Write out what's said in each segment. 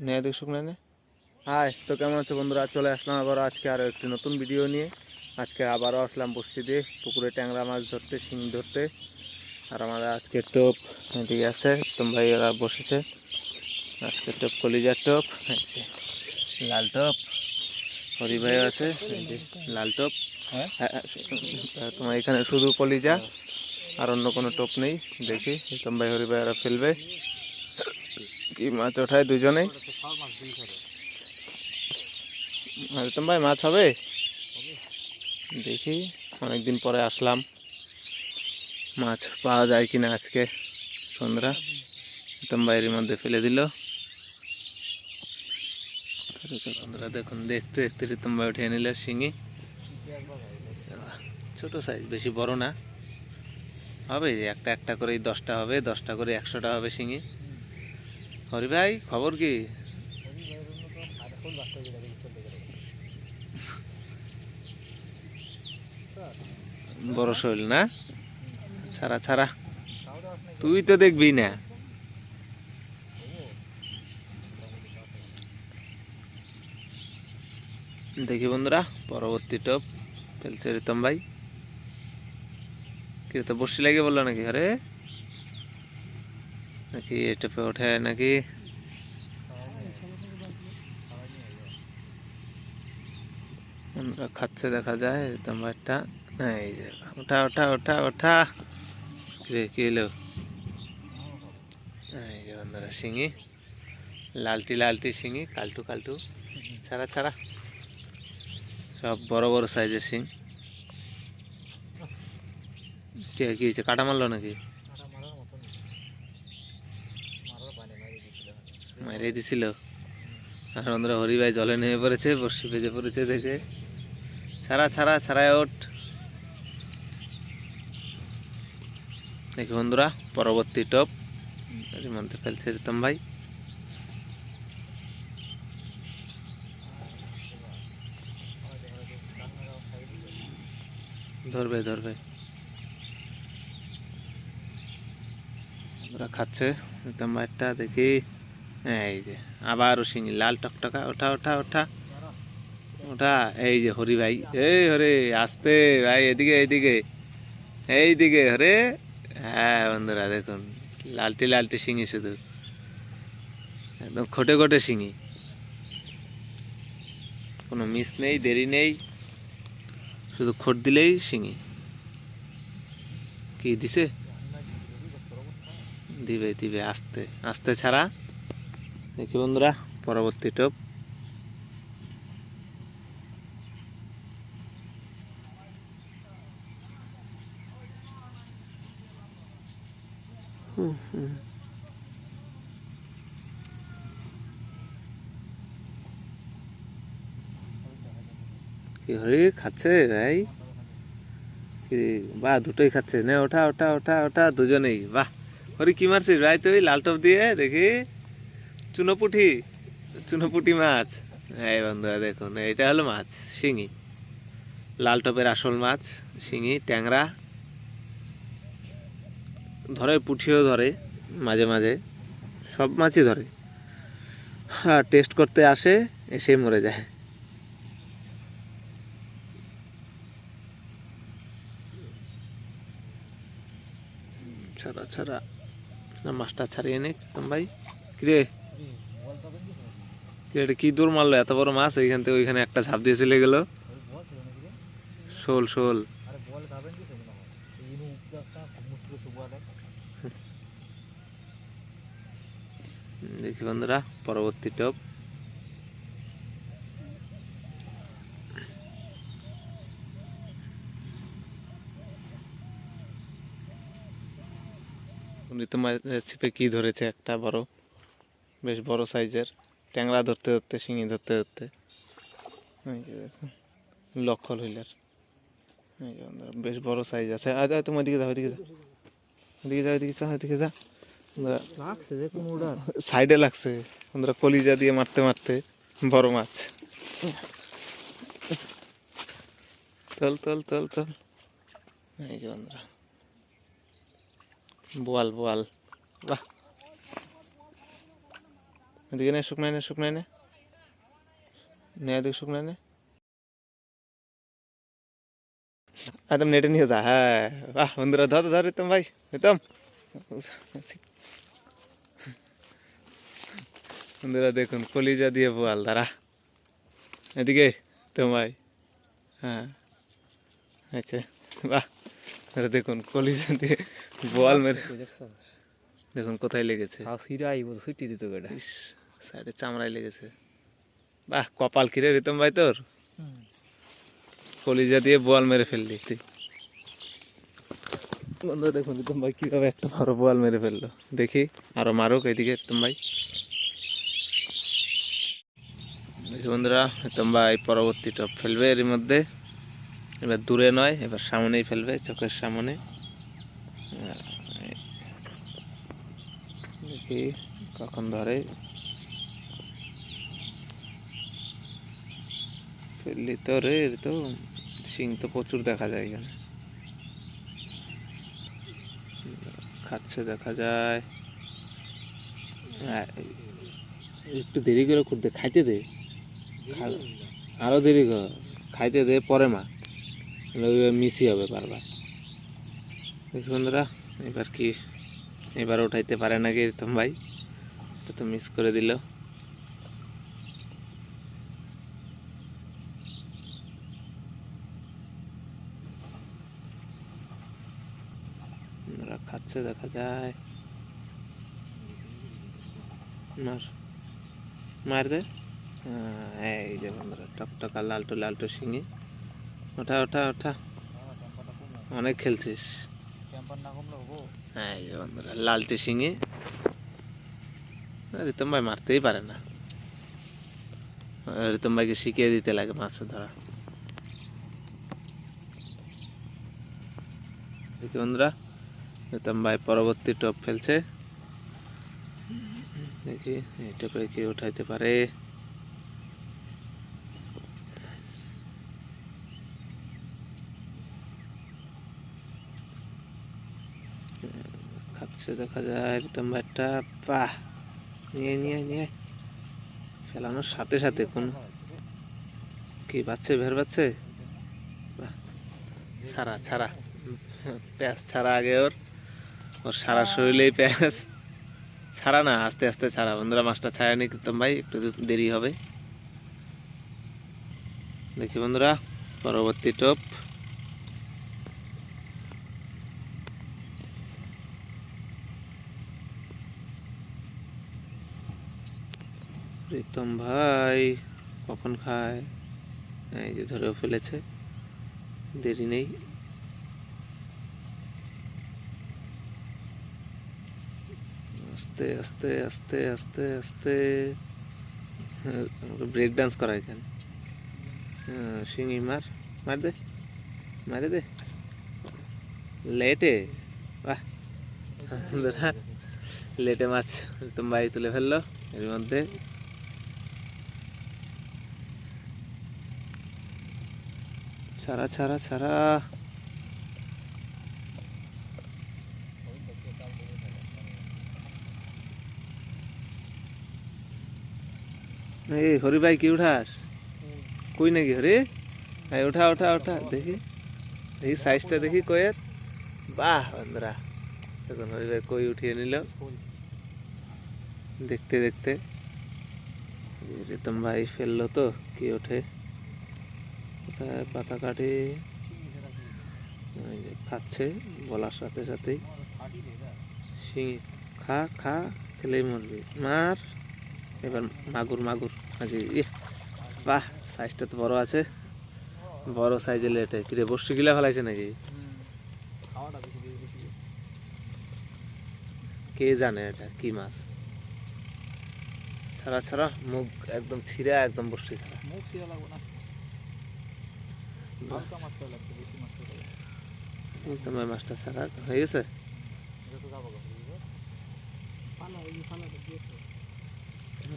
নেয় দেখ শুকনো নে। হাই, তো কেমন আছো বন্ধুরা? চলে আসলাম আবার আজকে আরও একটি নতুন ভিডিও নিয়ে। আজকে আবারও আসলাম বসছি দিয়ে পুকুরে ট্যাংরা মাছ ধরতে, শিং ধরতে। আর আমাদের আজকে টোপ এদিকে আছে, তোম ভাই ওরা বসেছে। আজকে টোপ কলিজার টোপ, লাল টোপ। হরি ভাই আছে, লাল টোপ। তোমার এখানে শুধু কলিজা, আর অন্য কোনো টোপ নেই। দেখি তোম ভাই হরি ভাই ওরা ফেলবে কি মাছ ওঠায় দুজনেই। তোম ভাই মাছ হবে দেখি, অনেকদিন পরে আসলাম, মাছ পাওয়া যায় কিনা আজকে। সন্ধ্যা তোম ভাইয়ের মধ্যে ফেলে দিল। বন্ধুরা দেখুন, দেখতে দেখতে রিতম ভাই উঠে নিল শিঙি। ছোট সাইজ, বেশি বড় না, হবে একটা একটা করে 10টা হবে, 10টা করে 100টা হবে শিঙি। হরি ভাই খবর কি? বড় শৈল না? ছাড়া ছাড়া, তুই তো দেখবি না। দেখি বন্ধুরা, পরবর্তী টোপ ফেলছে রিতম ভাই। কি তো বসি লাগে বললো নাকি? আরে নাকি এই টোপে ওঠে নাকি? খাচ্ছে দেখা যায় রিতম ভাইটা। এই যে ওঠা ওঠা ওঠা ওঠা, রে কি এলো? এই যে বন্ধুরা শিঙি, লালটি লালটি শিঙি, কালটু কালটু, ছাড়া ছাড়া, সব বড় বড় সাইজের শিং। কি হয়েছে, কাটা মারলো নাকি? মারিয়ে দিছিল। আর বন্ধুরা হরি ভাই জলে নেমে পড়েছে, বর্ষি ভেজে পড়েছে দেখে। ছাড়া ছাড়া ছাড়ায় ওঠ। দেখি বন্ধুরা, পরবর্তী টপ এর মধ্যে ফেলছে রিতম ভাই। ধরবে ধরবে, ওরা খাচ্ছে রিতম ভাইটা। দেখি এই যে আবারও শিঙি, লাল টকটকা, ওঠা ওঠা ওঠা ওঠা। এই যে হরি ভাই, এই হরে আসতে ভাই, এদিকে এইদিকে এইদিকে হরে। হ্যাঁ বন্ধুরা দেখুন, লালটি লালটি শিঙি, শুধু একদম খোটে খোটে শিঙি, কোনো মিস নেই, দেরি নেই, শুধু খোট দিলেই শিঙি। কি দিছে? দিবে দিবে, আস্তে আস্তে ছাড়া। দেখি বন্ধুরা, পরবর্তী টোপ। কি হরে খাচ্ছে ভাই? কি বাহ, দুটোই খাচ্ছে না? ওঠা ওঠা ওঠা ওঠা, দুজনেই বাহ। হরি কি মারছিস ভাই তুই লাল টোপ দিয়ে? দেখি চুনোপুঠি, চুনোপুটি মাছ। এই বন্ধুরা দেখুন, এটা হলো মাছ শিঙি, লাল টপের আসল মাছ শিঙি ট্যাংরা। ধরে পুঁঠিও ধরে মাঝে মাঝে, সব মাছই ধরে। আর টেস্ট করতে আসে, এসে মরে যায়। ছাড়া ছাড়া, মাছটা ছাড়িয়ে নে তোম ভাই। কিরে কিরে, কি দূর মারলো? এত বড় মাছ এইখান থেকে ওইখানে একটা ঝাঁপ দিয়ে চলে গেল। শোল শোল। দেখি বন্ধুরা, পরবর্তী টপ। তোমার ছিপে কি ধরেছে? একটা বড়, বেশ বড় সাইজের ট্যাংরা ধরতে ধরতে, শিঙি ধরতে ধরতে। লক্ষল হইলার, বেশ বড় সাইজ আছে। আজ তুমি ওইদিকে যাও, ওইদিকে যাও, ওইদিকে যাও, ওইদিকে যা, ওইদিকে যা। সাইডে লাগছে বন্ধুরা, কলিজা দিয়ে মারতে মারতে বড় মাছ। তল তল তল তল। এই যে বন্ধুরা, বোয়াল বোয়াল, বাহ। এদিকে নে, শুকনায় নে, শুকনায় নে, নে এদিকে শুকনায় নে, একদম নেটে নিয়ে যা। হ্যাঁ, বাহ বন্ধুরা, ধর ধর রিতম ভাই, রিতম। বন্ধুরা দেখুন, কলিজা দিয়ে বোয়াল ধরা। এদিকে রিতম ভাই, হ্যাঁ, আচ্ছা, বাহ দেখুন কলিজা দিয়ে বোয়াল মেরে, দেখুন কোথায় লেগেছে, ইস, সাইডে চামড়ায় লেগেছে। বাহ, কপাল কিরে রিতম ভাই তোর, কলিজা দিয়ে বোয়াল মেরে ফেললি তুই। বন্ধুরা দেখুন রিতম ভাই কিভাবে একটা বড় বোয়াল মেরে ফেললো। দেখি আরো মারুক এইদিকে রিতম ভাই। দেখি বন্ধুরা, রিতম ভাই পরবর্তী টপ ফেলবে এর মধ্যে। এবার দূরে নয়, এবার সামনেই ফেলবে, চোখের সামনে। দেখি কখন ধরে, ফেললি তো রে, তো শিং তো প্রচুর দেখা যায় এখানে, খাচ্ছে দেখা যায়। একটু দেরি করে করতে, খাইতে দে, আরো দেরি কর, খাইতে দে, পরে মা মিসি হবে বারবার। দেখি বন্ধুরা, এবার কি, এবার উঠাইতে পারে নাকি রিতম ভাই, এটা তো মিস করে দিল। খাচ্ছে দেখা যায়, মার, মার দে। এই যে বন্ধুরা, টকটকা লালটু লালটু শিঙি, ওঠা ওঠা ওঠা, অনেক খেলছিস। হ্যাঁ এই যে বন্ধুরা, লালটি শিঙি। রিতম ভাই মারতেই পারে না, রিতম ভাইকে শিখিয়ে দিতে লাগে মাছ ধরা। দেখি বন্ধুরা, রিতম ভাই পরবর্তী টপ ফেলছে। দেখি এই টপে কি উঠাইতে পারে। খাচ্ছে দেখা যায় রিতম ভাইটা, বাহ, নিয়ে নিয়ে নিয়ে ফেলানোর সাথে সাথে কোন কি বাচ্চে, ভের বাচ্চে, বাহ, ছাড়া ছাড়া, প্যাঁচ ছাড়া আগে, ওর ওর সারা শরীরেই প্যাঁচ। ছাড়া না, আস্তে আস্তে ছাড়া বন্ধুরা, মাছটা ছাড়ানি রিতম ভাই, একটু দেরি হবে। দেখি বন্ধুরা, পরবর্তী টপ। রিতম ভাই কখন খায়, এই যে ধরেও ফেলেছে, দেরি নেই। আস্তে আস্তে আস্তে আস্তে আস্তে, ব্রেক ডান্স করা এখানে। শিঙি মার, মার দে, মারে দে, লেটে, বাহ বন্ধুরা, লেটে মাছ রিতম ভাই তুলে ফেললো এর মধ্যে। ছাড়া ছাড়া ছাড়া, এই হরি ভাই কি উঠাস, কই নাকি হরি, ওঠা ওঠা ওঠা, দেখি দেখি সাইজটা দেখি কয়ের। বাহ বন্ধুরা, তখন হরি ভাই কই উঠিয়ে নিল দেখতে দেখতে। রিতম ভাই ফেললো তো, কি ওঠে, কোথায় পাতা কাটি, খাচ্ছে বলার সাথে সাথেই। শিঙি, খা খা, খেলেই মরবি, মার। এবার মাগুর মাগুর নাকি, বাহ, সাইজটা তো বড় আছে, বড় সাইজের লেটে। কিরে বর্ষি গিলা ফেলাইছে নাকি, কে জানে এটা কি মাছ। ছাড়া ছাড়া, মুখ একদম ছিঁড়া, একদম বর্ষি ছাড়া। তোমার মাছটা ছাড়া হয়ে গেছে।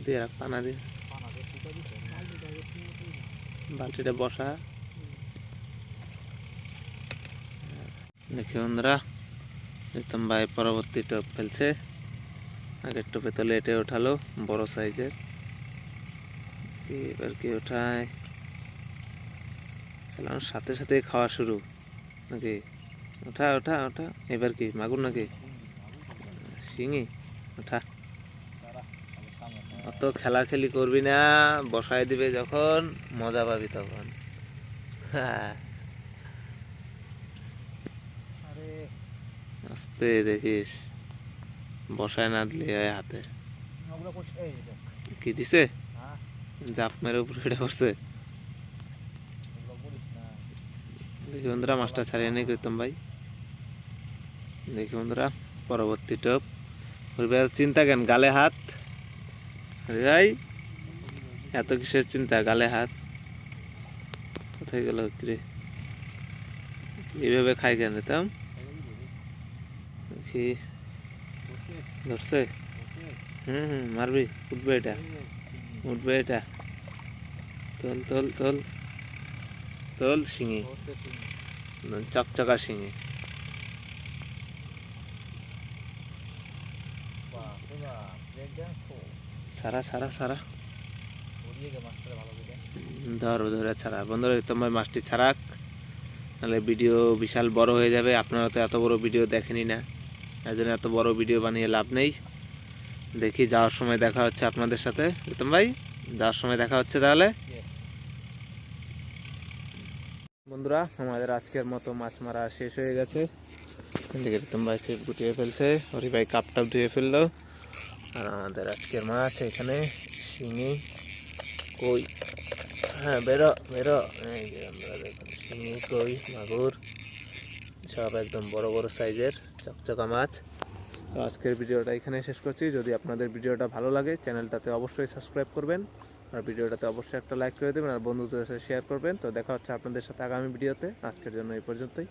দিয়ে রাখ, পানা দিয়ে বালতিটা বসা। দেখি বন্ধুরা, রিতম ভাই পরবর্তী টপ ফেলছে। আগের টোপে তো লেটে ওঠালো, বড় সাইজের। এবার কি ওঠায়? সাথে সাথে খাওয়া শুরু নাকি? ওঠা ওঠা ওঠা। এবার কি মাগুর নাকি শিঙি? ওঠা। অত খেলাখেলি করবি না, বসায় দিবে যখন মজা পাবি তখন। আস্তে দেখিস, বসায় না দিলে হয় হাতে। কি দিছে? জাপ মেরে উপরে এটা করছে। দেখি বন্ধুরা, মাছটা ছাড়িয়ে নেই করতাম ভাই। দেখি বন্ধুরা, পরবর্তী টোপ। চিন্তা কেন গালে হাত? ভাই এত কিসের চিন্তা? গালে হাত কোথায় গেল? কিরে এইভাবে খাই কেন? দিতাম দেখি। ধরছে? মারবি, উঠবে এটা, উঠবে এটা। তোল তোল তোল তোল। শিঙি, চকচকা শিঙি। সারা সারা সারা, ধরো ধরে ছাড়া। বন্ধুরা তোমার মাছটি ছাড়াক, নাহলে ভিডিও বিশাল বড় হয়ে যাবে। আপনারা তো এত বড় ভিডিও দেখেনি না, এই জন্য এত বড় ভিডিও বানিয়ে লাভ নেই। দেখি যাওয়ার সময় দেখা হচ্ছে আপনাদের সাথে। রিতম ভাই, যাওয়ার সময় দেখা হচ্ছে তাহলে। বন্ধুরা, আমাদের আজকের মতো মাছ মারা শেষ হয়ে গেছে। এদিকে রিতম ভাই ছিপ গুটিয়ে ফেলছে, হরি ভাই কাপ টাপ ধুয়ে ফেললো। আর আমাদের আজকের মাছ এখানে শিঙি, কই। হ্যাঁ, বেরো বেরো। এই যে আমরা দেখুন শিঙি, কই, মাগুর, সব একদম বড় বড় সাইজের চকচকা মাছ। তো আজকের ভিডিওটা এখানে শেষ করছি। যদি আপনাদের ভিডিওটা ভালো লাগে, চ্যানেলটাতে অবশ্যই সাবস্ক্রাইব করবেন, আর ভিডিওটাতে অবশ্যই একটা লাইক করে দেবেন, আর বন্ধুদের সাথে শেয়ার করবেন। তো দেখা হচ্ছে আপনাদের সাথে আগামী ভিডিওতে। আজকের জন্য এই পর্যন্তই।